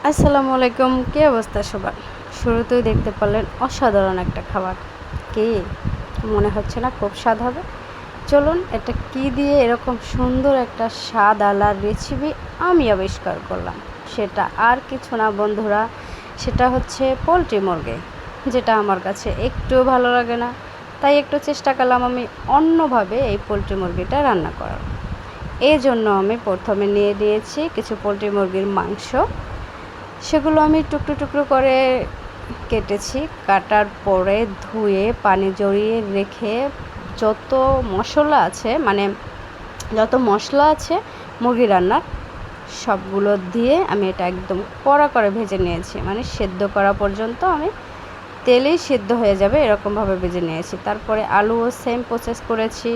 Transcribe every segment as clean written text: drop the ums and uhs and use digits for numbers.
আসসালামু আলাইকুম। কী অবস্থা সবার? শুরুতেই দেখতে পারলেন অসাধারণ একটা খাবার। কি মনে হচ্ছে না খুব স্বাদ হবে? চলুন এটা কি দিয়ে এরকম সুন্দর একটা স্বাদ আলার রেসিপি আমি আবিষ্কার করলাম। সেটা আর কিছু না বন্ধুরা, সেটা হচ্ছে পোলট্রি মুরগি, যেটা আমার কাছে একটুও ভালো লাগে না। তাই একটু চেষ্টা করলাম আমি অন্যভাবে এই পোলট্রি মুরগিটা রান্না করার। এই জন্য আমি প্রথমে নিয়ে নিয়েছি কিছু পোলট্রি মুরগির মাংস। সেগুলো আমি টুকরো টুকরো করে কেটেছি। কাটার পরে ধুয়ে পানি জড়িয়ে রেখে যত মশলা আছে যত মশলা আছে মুরগি রান্নার সবগুলো দিয়ে আমি এটা একদম কড়া করে ভেজে নিয়েছি। সেদ্ধ করা পর্যন্ত আমি তেলেই সিদ্ধ হয়ে যাবে এরকমভাবে ভেজে নিয়েছি। তারপরে আলুও সেম প্রসেস করেছি,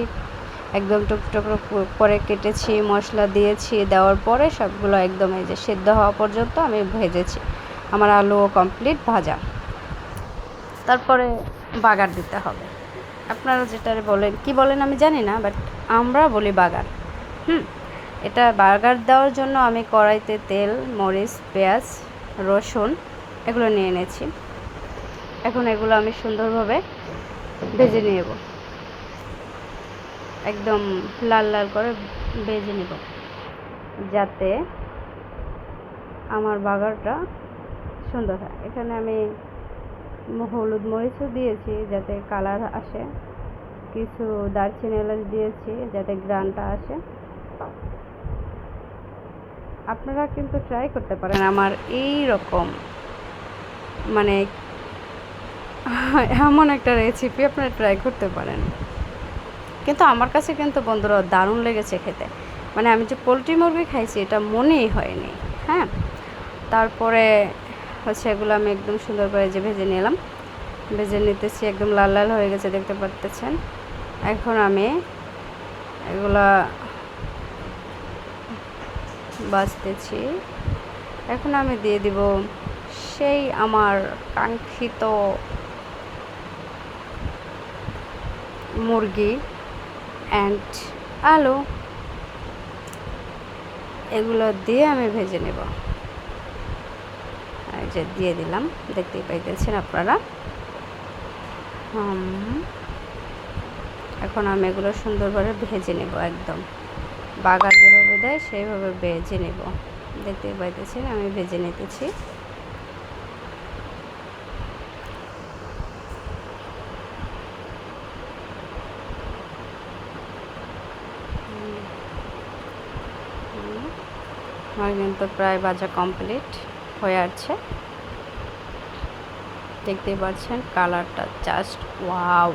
একদম টুকরো করে কেটেছি, মশলা দিয়েছি, দেওয়ার পরে সবগুলো একদম এই যে সিদ্ধ হওয়া পর্যন্ত আমি ভেজেছি। আমার আলুও কমপ্লিট ভাজা। তারপরে বাগার দিতে হবে। আপনারা যেটা বলেন কি বলেন আমি জানি না, বাট আমরা বলি বাগার। এটা বাগার দেওয়ার জন্য আমি কড়াইতে তেল, মরিচ, পেঁয়াজ, রসুন এগুলো নিয়ে এনেছি। এখন এগুলো আমি সুন্দরভাবে ভেজে নেব, একদম লাল লাল করে ভেজে নেব, যাতে আমার বাগারটা সুন্দর হয়। এখানে আমি হলুদ মরিচও দিয়েছি যাতে কালার আসে, কিছু দারচিনি এলাচ দিয়েছি যাতে গ্রানটা আসে। আপনারা কিন্তু ট্রাই করতে পারেন আমার এই রকম এমন একটা রেসিপি আপনারা ট্রাই করতে পারেন। কিন্তু আমার কাছে কিন্তু বন্ধুরা দারুণ লেগেছে খেতে। আমি যে পোলট্রি মুরগি খাইছি এটা মনেই হয়নি। হ্যাঁ, তারপরে হচ্ছে এগুলো আমি একদম সুন্দর করে যে ভেজে নিলাম, ভেজে নিতেছি, একদম লাল লাল হয়ে গেছে দেখতে পারতেছেন। এখন আমি এগুলা বাছতেছি। এখন আমি দিয়ে দিব সেই আমার কাঙ্ক্ষিত মুরগি অ্যান্ড আলু, এগুলো দিয়ে আমি ভেজে নেব। এই যে দিয়ে দিলাম, দেখতেই পাইতেছেন আপনারা। এখন আমি এগুলো সুন্দরভাবে ভেজে নেব, একদম বাগার যেভাবে দেয় সেইভাবে ভেজে নেব। দেখতেই পাইতেছেন আমি ভেজে নিতেছি। আমার কিন্তু প্রায় ভাজা কমপ্লিট হয়ে আসছে, দেখতেই পাচ্ছেন কালারটা জাস্ট ওয়াও।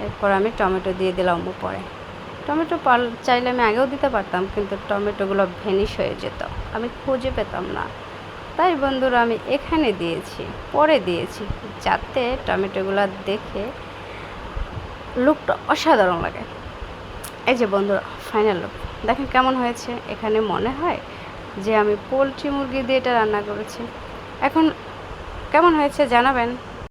এরপর আমি টমেটো দিয়ে দিলাম উপরে। টমেটো চাইলে আমি আগেও দিতে পারতাম, কিন্তু টমেটোগুলো ভ্যানিশ হয়ে যেত, আমি খুঁজে পেতাম না। তাই বন্ধুরা আমি এখানে দিয়েছি, পরে দিয়েছি, যাতে টমেটোগুলো দেখে লুকটা অসাধারণ লাগে। এই যে বন্ধুরা ফাইনাল লুক দেখেন কেমন হয়েছে। এখানে মনে হয় যে আমি পোলট্রি মুরগি দিয়ে এটা রান্না করেছি। এখন কেমন হয়েছে জানাবেন।